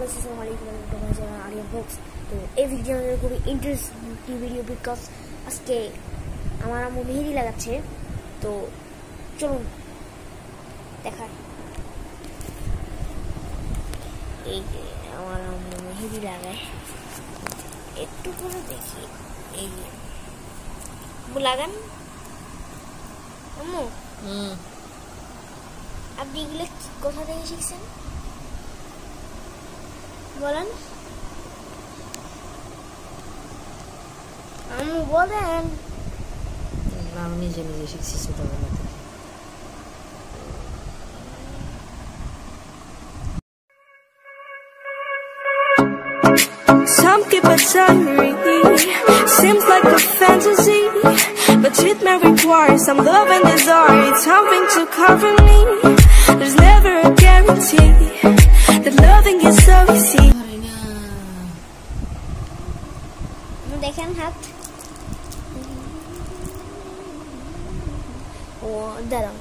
guys, assalamualaikum warahmatullahi wabarakatuh. तो এই video আমাদের খুবই ইন্টারেস্টিং ভিডিও বিকজ আজকে আমার আম্মু মেহেদি লাগাচ্ছে। তো চলুন দেখাই। এই যে আমার আম্মু মেহেদি লাগায়, একটু করে দেখি। এই যে আম্মু লাগান। আম্মু আপনি এগুলো কোথা থেকে শিখছেন বলেন? আম্মু বলেন। আমি নিজে নিজে শিখছি ছোটবেলা থেকে। Some keep it secret, seems like a fantasy, but it may require some love and desire, something to cover me. There's never a guarantee that loving is so easy. দেখেন হাত। ও দাঁড়ান।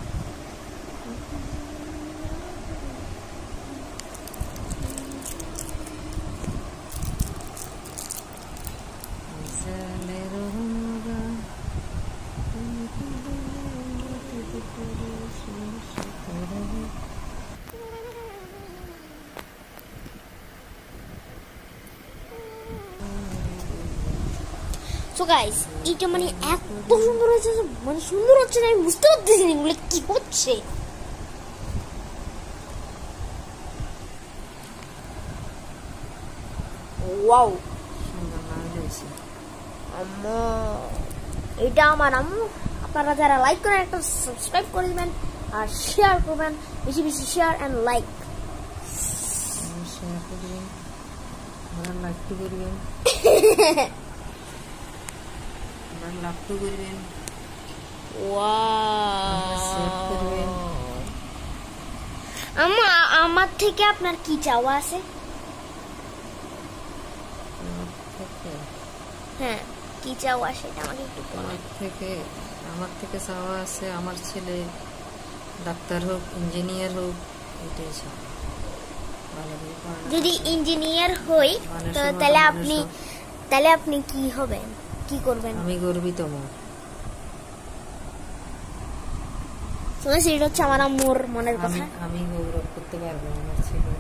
So guys, এটা মানে এত সুন্দর হচ্ছে, মানে সুন্দর হচ্ছে না, আমি বুঝতে পারতেছি না এগুলো কি হচ্ছে। ওয়াও, আম্মু এটা আমার আম্মু। আপনারা যারা লাইক করেন একটা সাবস্ক্রাইব করে দিবেন আর শেয়ার করবেন, বেশি বেশি শেয়ার এন্ড লাইক। শেয়ার করবেন, আর লাইক করবেন, লাভ করবেন। আমার থেকে আপনার কি চাওয়া আছে? হ্যাঁ, কি চাওয়া সেটা আমাকে একটু বলুন। আমার থেকে চাওয়া আছে আমার ছেলে ডাক্তার হোক, ইঞ্জিনিয়ার হোক, এটাই চাওয়া। যদি ইঞ্জিনিয়ার হই তো তাহলে আপনি কি হবেন, কি করবেন? আমি গর্বিত মা। সেটা হচ্ছে আমার আম্মুর মনের কথা। আমি গৌরব করতে পারবো আমার ছেলে।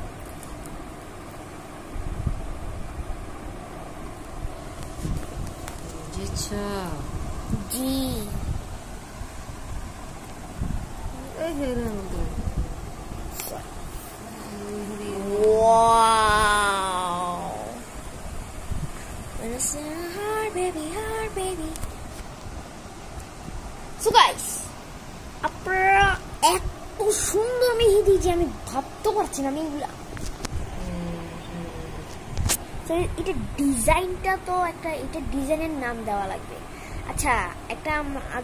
জি So guys, আপনারা এত সুন্দর মেহেদি যে আমি ভাবতে পারছি না। আমি এগুলা এটা ডিজাইনটা তো একটা, এটা ডিজাইনের নাম দেওয়া লাগবে। আচ্ছা, একটা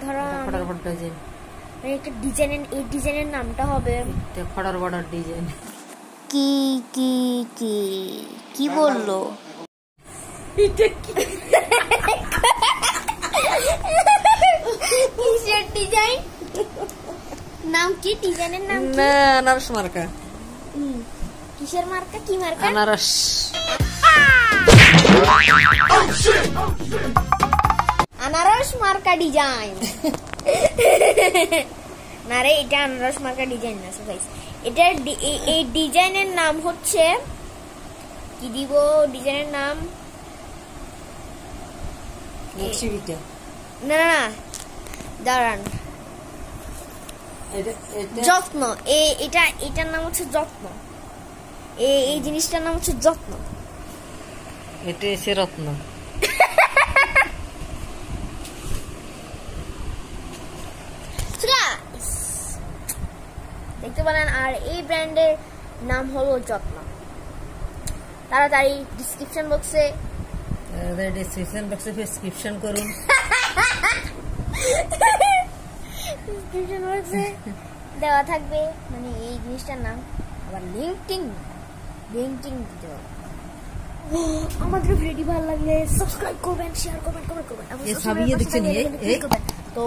ধরো একটা ডিজাইনের, এই ডিজাইনের নামটা হবে খড়ার বর্ডার ডিজাইন। কি কি কি কি বললো? এটা কি কিসের ডিজাইন? নাম কি ডিজাইনের নাম? না, আনারস মার্কা। কিসের মার্কা? কি মার্কা? আনারস। আনারস মার্কা ডিজাইন না রে, এটা আনারস মার্কা ডিজাইন না। গাইস, এটা এই ডিজাইনের নাম হচ্ছে কি দিব? ডিজাইনের নাম না না, দাঁড়ান, যত্ন। এটার নাম হচ্ছে যত্ন। এই জিনিসটার নাম হচ্ছে যত্ন। এটা এসে রত্ন। দেখতে পারেন। আর এই ব্র্যান্ডের নাম হলো যত্ন। তাড়াতাড়ি ডিসক্রিপশন বক্সে প্রেসক্রিপশন করুন। ডিসক্রিপশন বক্সে দেওয়া থাকবে মানে এই জিনিসটার নাম। আবার লিংকিং দিতে হবে। আমাদের ভিডিও ভালো লাগলে সাবস্ক্রাইব করবেন, শেয়ার করবেন, কমেন্ট করবেন। তো